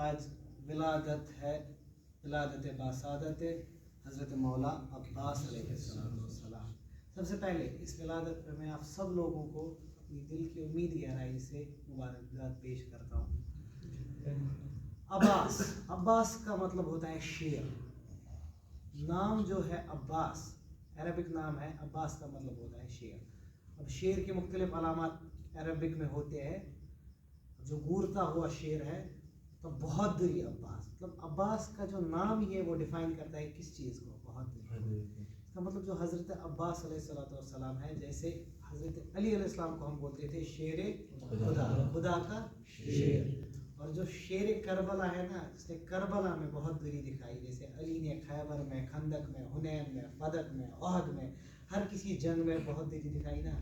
آج ولادت ہے، ولادت باسادت حضرت مولا عباس علیہ السلام۔ سب سے پہلے اس ولادت پر میں آپ سب لوگوں کو اپنی دل کی امید گہرائی سے مبارکباد پیش کرتا ہوں۔ عباس، عباس کا مطلب ہوتا ہے شیر۔ نام جو ہے عباس عربک نام ہے، عباس کا مطلب ہوتا ہے شیر۔ اب شیر کے مختلف علامات عربک میں ہوتے ہیں۔ جو گورتا ہوا شیر ہے تو بہت دری عباس، مطلب عباس کا جو نام ہی ہے وہ ڈیفائن کرتا ہے کس چیز کو، بہت دری۔ اس کا مطلب جو حضرت عباس علیہ السلام ہے، جیسے حضرت علی علیہ السلام کو ہم بولتے تھے شیر خدا، خدا کا شیر۔ اور جو شیر کربلا ہے نا، اس نے کربلا میں بہت دری دکھائی، جیسے علی نے خیبر میں، خندق میں، حنین میں، فدق میں، احد میں، ہر کسی جنگ میں بہت دری دکھائی نا،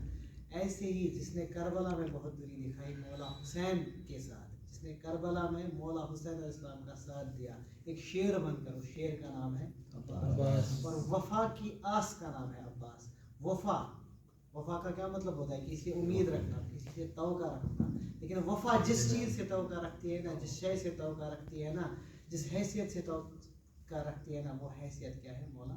ایسے ہی جس نے کربلا میں بہت دری دکھائی مولا حسین کے ساتھ، جس نے کربلا میں مولا حسین علیہ السلام کا ساتھ دیا، ایک شیر بن کر، اس شیر کا نام ہے عباس۔ اور وفا کی آس کا نام ہے عباس۔ وفا، وفا کا کیا مطلب ہوتا ہے؟ کسی سے امید رکھنا، کسی سے توقع رکھنا۔ لیکن وفا جس چیز سے توقع رکھتی ہے نا، جس شے سے توقع رکھتی ہے نا، جس حیثیت سے توقع رکھتی ہے نا، وہ حیثیت کیا ہے؟ مولا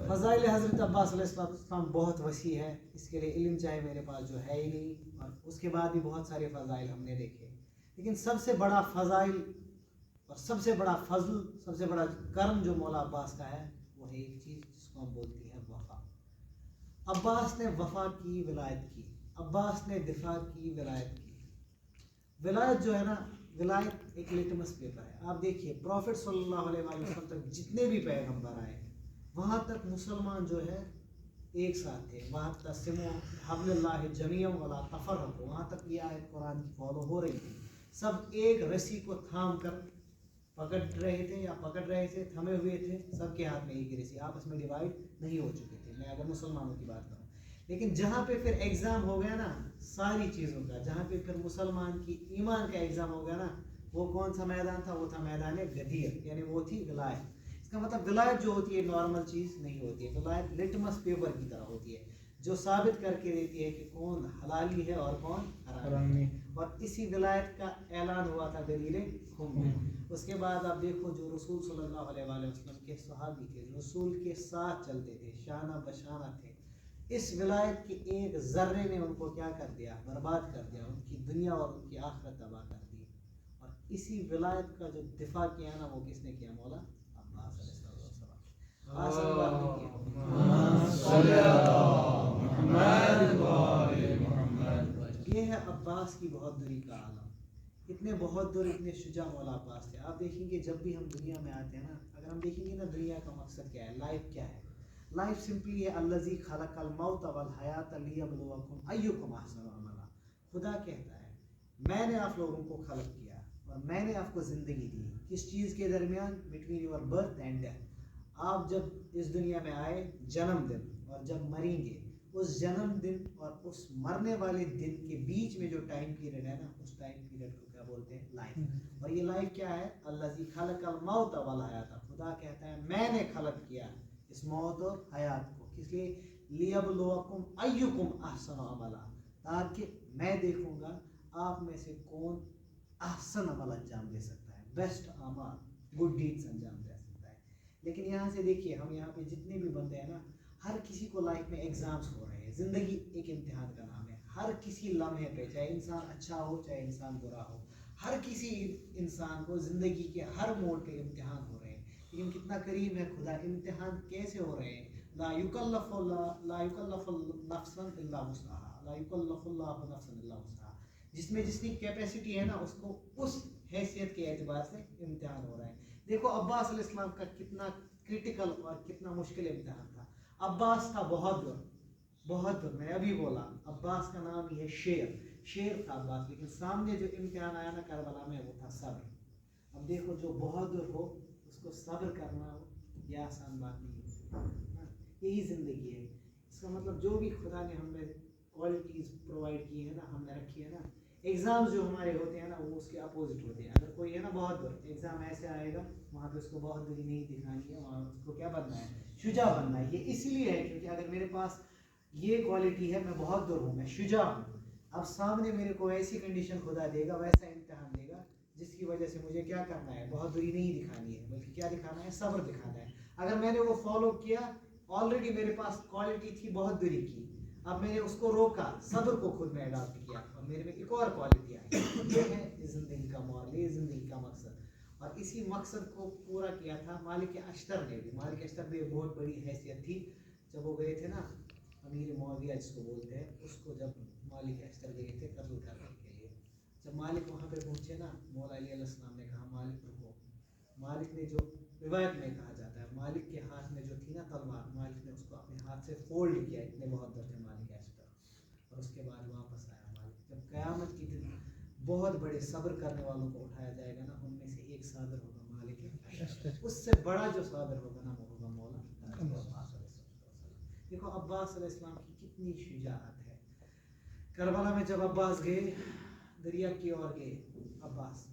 فضائل حضرت عباس علیہ السلام بہت وسیع ہے، اس کے لیے علم چاہے میرے پاس جو ہے ہی نہیں، اور اس کے بعد بھی بہت سارے فضائل ہم نے دیکھے، لیکن سب سے بڑا فضائل اور سب سے بڑا فضل، سب سے بڑا کرم جو مولا عباس کا ہے، وہ ہے ایک چیز جس کو ہم بولتے ہیں وفا۔ عباس نے وفا کی، ولایت کی، عباس نے دفاع کی، ولایت کی۔ ولایت جو ہے نا، ولایت ایک لٹمس پیپر ہے۔ آپ دیکھیے پروفٹ صلی اللہ علیہ وسلم تک جتنے بھی پیغمبر آئے، وہاں تک مسلمان جو ہے ایک ساتھ تھے، وہاں تسمو حبل اللہ جمیعا ولا تفرقوا، وہاں تک یہ آیت قرآن کی فالو ہو رہی تھی۔ سب ایک رسی کو تھام کر پکڑ رہے تھے، یا پکڑ رہے تھے، تھمے ہوئے تھے، سب کے ہاتھ میں ایک رسی، آپس میں ڈیوائڈ نہیں ہو چکے تھے، میں اگر مسلمانوں کی بات کروں۔ لیکن جہاں پہ پھر ایگزام ہو گیا نا ساری چیزوں کا، جہاں پہ پھر مسلمان کی ایمان کا ایگزام ہو گیا نا، وہ کون سا میدان تھا؟ وہ تھا میدان غدیر، یعنی وہ تھی ولایت۔ اس کا مطلب ولایت جو ہوتی ہے نارمل چیز نہیں ہوتی ہے، ولایت لٹمس پیپر کی طرح ہوتی ہے، جو ثابت کر کے دیتی ہے کہ کون حلالی ہے اور کون حرامی ہے۔ اور اسی ولایت کا اعلان ہوا تھا غدیر خم میں۔ اس کے بعد آپ دیکھو جو رسول صلی اللہ علیہ وآلہ وسلم کے صحابی تھے، رسول کے ساتھ چلتے تھے، شانہ بشانہ تھے، اس ولایت کے ایک ذرے نے ان کو کیا کر دیا؟ برباد کر دیا، ان کی دنیا اور ان کی آخرت تباہ کر دی۔ اور اسی ولایت کا جو دفاع کیا نا، وہ کس نے کیا؟ مولا عباس علیہ السلام۔ یہ ہے عباس کی بہادری کا عالم۔ اتنے بہادر، اتنے شجاع مولا عباس تھے۔ آپ دیکھیں گے جب بھی ہم دنیا میں آتے ہیں نا، اگر ہم دیکھیں گے نا دنیا کا مقصد کیا ہے، لائف کیا ہے؟ لائف سمپلی ہے الذی خلق الموت والحیات لیبلوکم ایکم احسن عملا۔ خدا کہتا ہے میں نے آپ لوگوں کو خلق کیا اور میں نے آپ کو زندگی دی، کس چیز کے درمیان؟ Between your birth and death. آپ جب اس دنیا میں آئے، جنم دن، اور جب مریں گے، اس جنم دن اور اس مرنے والے دن کے بیچ میں جو ٹائم پیریڈ ہے نا، اس ٹائم پیریڈ کو کیا بولتے ہیں؟ لائف۔ اور یہ لائف کیا ہے؟ الذی خلق الموت والحیات۔ خدا کہتا ہے میں نے خلق کیا اس موت اور حیات کو، کس لیے؟ لیبلوکم ایکم احسن عملا، تاکہ میں دیکھوں گا آپ میں سے کون احسن عمل انجام دے سکتا ہے، بیسٹ اعمال، گڈ ڈیڈز انجام دے سکتا ہے۔ لیکن یہاں سے دیکھیے، ہم یہاں پہ جتنے بھی بندے ہیں نا، ہر کسی کو لائف میں ایگزامس ہو رہے ہیں، زندگی ایک امتحان کا نام ہے۔ ہر کسی لمحے پہ، چاہے انسان اچھا ہو چاہے انسان برا ہو، ہر کسی انسان کو زندگی کے ہر موڑ پہ امتحان ہو رہے ہیں۔ لیکن کتنا کریم ہے خدا، امتحان کیسے ہو رہے ہیں؟ لا یکلف نفسا الا وسعها، لا یکلف اللہ نفسا الا وسعها، جس میں جس کی کیپیسٹی ہے نا، اس کو اس حیثیت کے اعتبار سے امتحان ہو رہا ہے۔ دیکھو عباس علیہ السلام کا کتنا کرٹیکل اور کتنا مشکل امتحان تھا۔ عباس تھا بہادر، بہادر، میں نے ابھی بولا عباس کا نام ہی ہے شیر، شیر تھا عباس، لیکن سامنے جو امتحان آیا نا کربلا میں، وہ تھا صبر۔ اب دیکھو جو بہادر ہو اس کو صبر کرنا ہو، یہ آسان بات نہیں ہے، یہی زندگی ہے۔ اس کا مطلب جو بھی خدا نے ہمیں کوالٹیز پرووائڈ کی ہے نا، ہم نے رکھی ہے نا، ایگزامز جو ہمارے ہوتے ہیں نا، وہ اس کے اپوزٹ ہوتے ہیں۔ اگر کوئی ہے نا بہادر، ایگزام ایسے آئے گا، وہاں پہ اس کو بہادری نہیں دکھانی ہے، وہاں اس کو کیا بننا ہے؟ شجاع بننا ہے۔ یہ اسی لیے ہے کیونکہ اگر میرے پاس یہ کوالٹی ہے، میں بہت دور ہوں، میں شجاع ہوں. اب سامنے میرے کو ایسی کنڈیشن خدا دے گا، ویسا امتحان دے گا جس کی وجہ سے مجھے کیا کرنا ہے، بہت دوری نہیں دکھانی ہے، بلکہ کیا دکھانا ہے، صبر دکھانا ہے. اگر میں نے وہ فالو کیا، آلریڈی میرے پاس کوالٹی تھی بہت دوری کی، اب میں نے اس کو روکا، صبر کو خود میں اڈاپٹ کیا، اور میرے میں ایک اور کوالٹی آئی. یہ ہے زندگی کا مال، یہ زندگی کا مقصد. اور اسی مقصد کو پورا کیا تھا مالک اشتر نے بھی. مالک اشتر بھی ایک بہت بڑی حیثیت تھی. جب وہ گئے تھے نا امیر معاویہ جس کو بولتے ہیں، اس کو جب مالک اشتر گئے تھے قتل کرنے کے لیے، جب مالک وہاں پہ پہنچے نا، مولا علی علیہ السلام نے کہا مالک رکو. مالک نے جو روایت میں کہا جاتا ہے، مالک کے ہاتھ میں جو تھی نا تلوار، مالک نے اس کو اپنے ہاتھ سے فولڈ کیا، اتنے محبت تھے مالک اشتر. اور اس کے بعد واپس آیا مالک. جب قیامت کی دن بہت بڑے صبر کرنے والوں کو اٹھایا جائے گا نا، ان میں سے ایک صابر ہوگا مالک اشتر. اس سے بڑا جو صابر ہوگا نا، وہ ہوگا مولا عباس علیہ السلام. دیکھو عباس علیہ السلام کی کتنی شجاعت ہے. کربلا میں جب عباس گئے، دریا کی اور گئے عباس،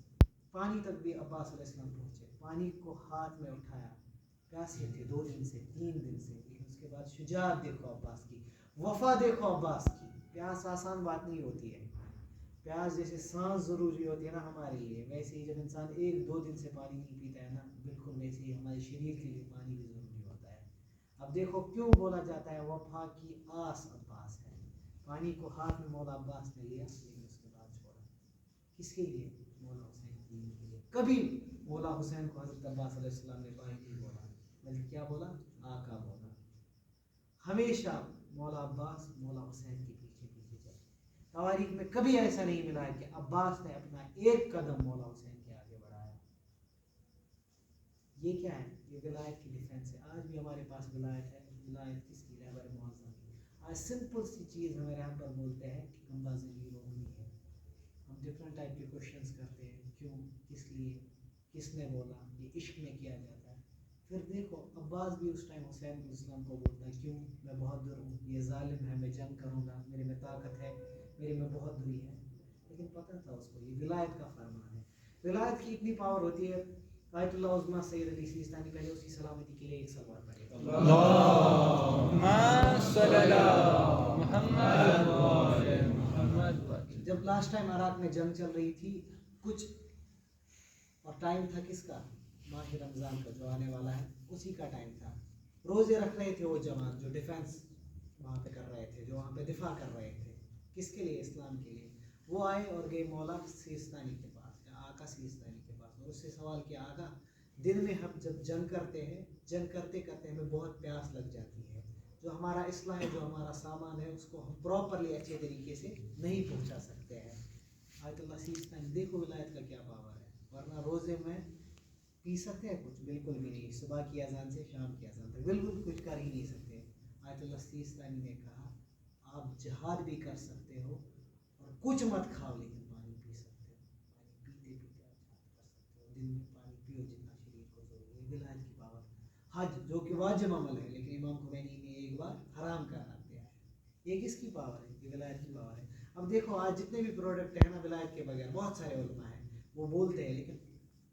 پانی تک بھی عباس علیہ السلام پہنچے، پانی کو ہاتھ میں اٹھایا. پیاسے تھے 2 دن سے 3 دن سے، لیکن اس کے بعد شجاعت دیکھو عباس کی، وفا دیکھو عباس کی. پیاس آسان بات نہیں ہوتی ہے. پیاس جیسے سانس ضروری ہوتی ہے نا ہمارے لیے، ویسے ہی جب انسان 1-2 دن سے پانی نہیں پیتا ہے نا، بالکل ویسے ہی ہمارے شریر کے لیے پانی بھی ضروری ہوتا ہے. اب دیکھو کیوں بولا جاتا ہے وفا کی آس عباس ہے. پانی کو ہاتھ میں مولا عباس نے لیا، لیکن اس کے بعد چھوڑا. کس کے لیے؟ مولا حسین کے لیے. کبھی مولا حسین کو حضرت عباس علیہ السلام نے بھائی نہیں بولا، بلکہ کیا بولا؟ آقا بولا. ہمیشہ مولا عباس مولا حسین کے پیچھے پیچھے چلے. تاریخ میں کبھی ایسا نہیں ملا ہے کہ عباس نے اپنا ایک قدم مولا حسین کے آگے بڑھایا. یہ کیا ہے؟ یہ ولایت کی ڈیفینس ہے. آج بھی ہمارے پاس ولایت ہے. ولایت کس کی؟ رہبر معظم کی. آج سمپل سی چیز ہمیں رہبر بولتے ہیں کہ کمبا زندگی روکنی ہے. ہم ڈفرینٹ ٹائپ کے کوشچنس کرتے ہیں، کیوں، کس لیے، کس نے بولا، یہ عشق میں کیا جاتا ہے. پھر دیکھو عباس بھی اس ٹائم حسین علیہ السلام کو بولتا ہے کیوں، میں بہت دور ہوں، یہ ظالم ہے، میں جنگ کروں گا، میرے میں طاقت ہے، میرے میں بہت دوری ہے. لیکن پتہ تھا اس کو یہ ولایت کا فرمان ہے. ولایت کی اتنی پاور ہوتی ہے. آیت اللہ عظمیٰ سید علی سیستانی، پہلے اس کی سلامتی کے لیے ایک سلوات پڑھے. اللہم صلی علی محمد. جب لاسٹ ٹائم عراق میں جنگ چل رہی تھی کچھ، اور ٹائم تھا کس کا؟ ماہ رمضان کا جو آنے والا ہے، اسی کا ٹائم تھا. روزے رکھ رہے تھے وہ جوان جو ڈیفینس وہاں پہ کر رہے تھے، جو وہاں پہ دفاع کر رہے تھے. کس کے لیے؟ اسلام کے لیے. وہ آئے اور گئے مولا سیستانی کے پاس، یا آقا سیستانی کے پاس، اور اس سے سوال کیا آقا، دن میں ہم جب جنگ کرتے ہیں، جنگ کرتے کرتے ہمیں بہت پیاس لگ جاتی ہے، جو ہمارا اسلحہ ہے، جو ہمارا سامان ہے، اس کو ہم پراپرلی اچھے طریقے سے نہیں پہنچا سکتے ہیں. آیت اللہ سیستانی، دیکھو ولایت کا کیا پاور ہے. ورنہ روزے میں پی سکتے ہیں کچھ؟ بالکل بھی نہیں. صبح کی اذان سے شام کی اذان تک بالکل کچھ کر ہی نہیں سکتے. آیت اللہ سیستانی نے کہا آپ جہاد بھی کر سکتے ہو اور کچھ مت کھاؤ، لیکن پانی پی سکتے ہو. پانی پیتے پیتے آپ جہاد کر سکتے ہو. دن میں پانی پیو جتنا شریر کو ضروری ہے. ولایت کی پاور. حج جو کہ واجب عمل ہے، لیکن امام خمینی نے ایک بار حرام قرار دیا ہے. یہ کس کی پاور ہے؟ یہ ولایت کی پاور ہے. اب دیکھو آج جتنے بھی پروڈکٹ ہیں نا ولایت کے بغیر، بہت سارے علماء ہیں وہ بولتے ہیں، لیکن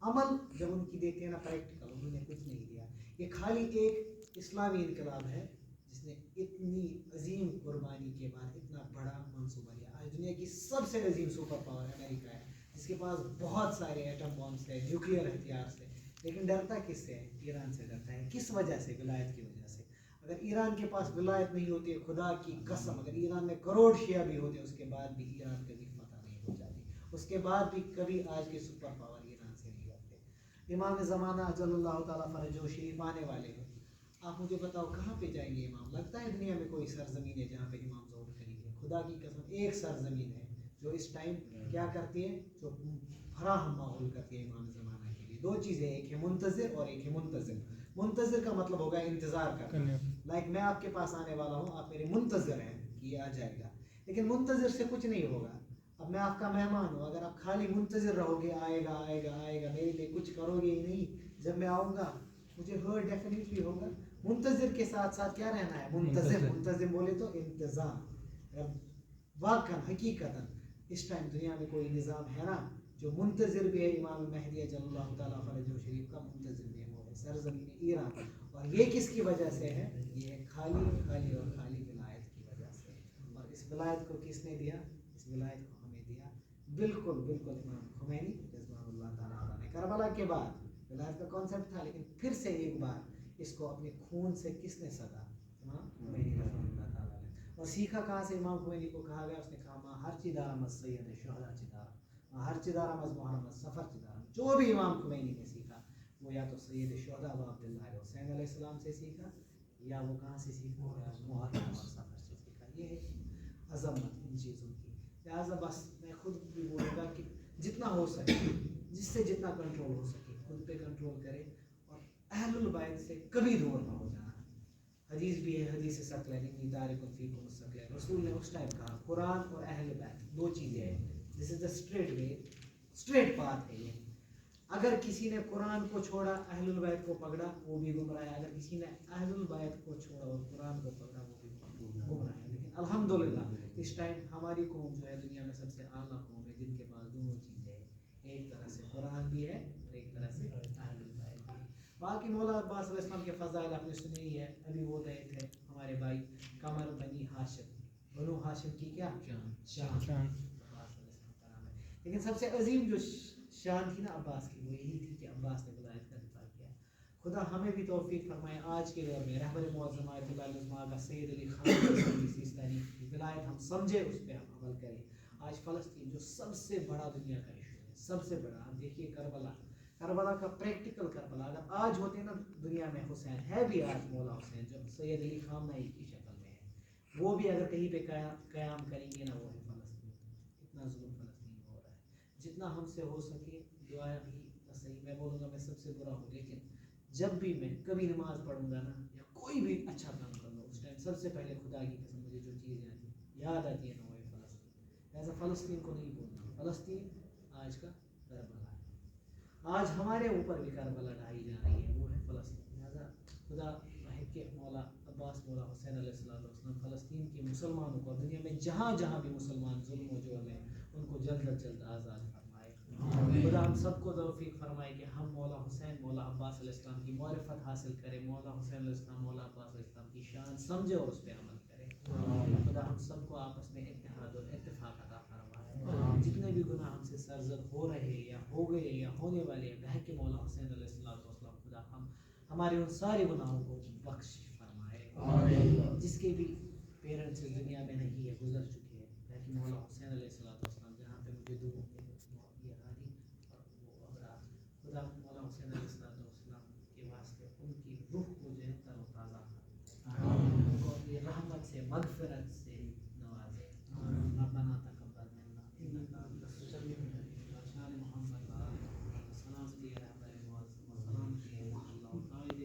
عمل جب ان کی دیکھتے ہیں نا پریکٹیکل، انہوں نے کچھ نہیں دیا. یہ خالی ایک اسلامی انقلاب ہے جس نے اتنی عظیم قربانی کے بعد اتنا بڑا منصوبہ لیا. آج دنیا کی سب سے عظیم سپر پاور امریکہ ہے، جس کے پاس بہت سارے ایٹم بامس ہیں، نیوکلیئر ہتھیار سے، لیکن ڈرتا کس سے ہے؟ ایران سے ڈرتا ہے. کس وجہ سے؟ ولایت کی وجہ سے. اگر ایران کے پاس ولایت نہیں ہوتی ہے، خدا کی قسم، اگر ایران میں کروڑ شیعہ بھی ہوتے، اس کے بعد بھی ایران کبھی فتح نہیں ہو جاتی. اس کے بعد بھی کبھی آج کے سپر پاور ایران سے نہیں لڑتے. امام زمانہ اجل اللہ تعالیٰ فرجہ شریف آنے والے ہیں. آپ مجھے بتاؤ کہاں پہ جائیں گے امام؟ لگتا ہے دنیا میں کوئی سرزمین ہے جہاں پہ امام ظہور کریں گے؟ خدا کی قسم ایک سرزمین ہے جو اس ٹائم کیا کرتی ہے، جو فراہم ماحول کرتی ہے امام زمانہ کے لیے. 2 چیزیں، ایک ہے منتظر اور ایک ہے منتظم. منتظر کا مطلب ہوگا انتظار کرنا. لائک میں آپ کے پاس آنے والا ہوں، آپ میرے منتظر ہیں کہ یہ آ جائے گا. لیکن منتظر سے کچھ نہیں ہوگا. اب میں آپ کا مہمان ہوں، اگر آپ خالی منتظر رہو گے آئے گا آئے گا آئے گا، میرے لیے کچھ کرو گے ہی نہیں، جب میں آؤں گا مجھے ہرٹ ڈیفینیٹلی ہوگا. منتظر کے ساتھ ساتھ کیا رہنا ہے؟ منتظم. منتظم بولے تو انتظام. واقعا حقیقتاً اس ٹائم دنیا میں کوئی نظام ہے نا جو منتظر بھی ہے؟ امام مہدی اجل اللہ تعالیٰ فرجہ شریف کا منتظر بھی ہے، وہ ہے سرزمین ایران. اور یہ کس کی وجہ سے ہے؟ یہ خالی خالی اور خالی ولایت کی وجہ ولایت کو کس نے دیا؟ اس ولایت کو ہمیں دیا بالکل بالکل امام خمینی رضوان اللہ تعالیٰ عنہ نے. کربلا کے بعد ولایت کا کانسیپٹ تھا لیکن پھر سے ایک بار اس کو اپنے خون سے کس نے سدا؟ امام خمینی رضوان اللہ تعالیٰ نے. اور سیکھا کہاں سے امام خمینی کو کہا گیا؟ اس نے کہا ماں ہر چیدارہ مز سید شہدا چدارہ، ماں ہر چدارہ مز محمد سفر چدارہ. جو بھی امام خمینی نے سیکھا وہ یا تو سید شہدا ابو عبداللہ حسین علیہ السلام سے سیکھا یا وہ کہاں سے سیکھا؟ محرم اور سفر سے سیکھا. یہ ہے عظمت ان چیزوں کی. لہٰذا بس میں خود بھی بولوں گا کہ جتنا ہو سکے، جس سے جتنا کنٹرول ہو سکے خود پہ کنٹرول کرے اور اہل البیت سے کبھی دور نہ ہو جانا. حدیث بھی ہے، حدیث ثقلین انی تارک فیکم الثقلین. رسول نے اس ٹائم کہا قرآن اور اہل بیت دو چیزیں ہیں. دس از دا اسٹریٹ وے، اسٹریٹ پاتھ ہے یہ. اگر کسی نے قرآن کو چھوڑا اہل البیت کو پکڑا وہ بھی گمراہ ہے، اگر کسی نے اہل البیت کو چھوڑا اور قرآن کو پکڑا وہ بھی گمراہ ہے. لیکن الحمدللہ اس ٹائم ہماری قوم جو ہے دنیا میں سب سے اعلیٰ قوم ہے جن کے پاس دونوں چیزیں ہیں. ایک طرح سے قرآن بھی ہے اور ایک طرح سے اہل البیت بھی. باقی مولا عباس علیہ السلام کے فضائل آپ نے سنے ہی ہے. ابھی وہ گئے تھے ہمارے بھائی قمر بنی ہاشم، بنو ہاشم کی کیا شان عباس علیہ السلام کا نام ہے. لیکن سب سے عظیم جو شان تھی نا عباس کی وہ یہی تھی کہ عباس نے ولایت کا دفاع کیا. خدا ہمیں بھی توفیق فرمائے آج کے دور میں رہبر معظم آیت اللہ علیہ کا سید علی خان سیستانی کی ولایت ہم سمجھے، اس پہ ہم عمل کریں. آج فلسطین جو سب سے بڑا دنیا کا ایشو ہے، سب سے بڑا، آپ دیکھیے کربلا کا پریکٹیکل کربلا. اگر آج ہوتے نا دنیا میں حسین ہے بھی آج مولا حسین جو سید علی خامنہ کی شکل میں ہے، وہ بھی اگر کہیں پہ قیام کریں گے نا وہ ہے فلسطین. اتنا ظلم فلسطین میں ہو رہا ہے. جتنا ہم سے ہو سکے دعائیں بھی صحیح. میں بولوں گا میں سب سے برا ہوں لیکن جب بھی میں کبھی نماز پڑھوں گا نا یا کوئی بھی اچھا کام کروں گا اس ٹائم سب سے پہلے خدا کی قسم مجھے جو چیزیں یاد آتی ہے نا وہ ہے فلسطین. ایسا فلسطین کو نہیں بولنا. فلسطین آج کا کربلا ہے. آج ہمارے اوپر بھی کربلا ڈھائی جا رہی ہے، وہ ہے فلسطین. لہٰذا خدا رحم کے مولا عباس مولا حسین علیہ السلام فلسطین کے مسلمانوں کو دنیا میں جہاں جہاں بھی مسلمان ظلم و جرم ہے ان کو جلد از جلد آزاد فرمائے. خدا ہم سب کو توفیق فرمائے کہ ہم مولا حسین مولا عباس علیہ السلام کی معرفت حاصل کریں، مولا حسین علیہ السلام مولا عباس علیہ السلام کی شان سمجھے اور اس پہ عمل کریں. خدا ہم سب کو آپس میں اتحاد اور اتفاق عطا فرمائے. جتنے بھی گناہ ہم سے سرزد ہو رہے یا ہو گئے یا ہونے والے ہیں بہہ کے مولا حسین علیہ السلام خدا ہمارے ان سارے گناہوں کو بخش فرمائے. جس کے بھی پیرنٹس دنیا میں نہیں ہے، گزر چکے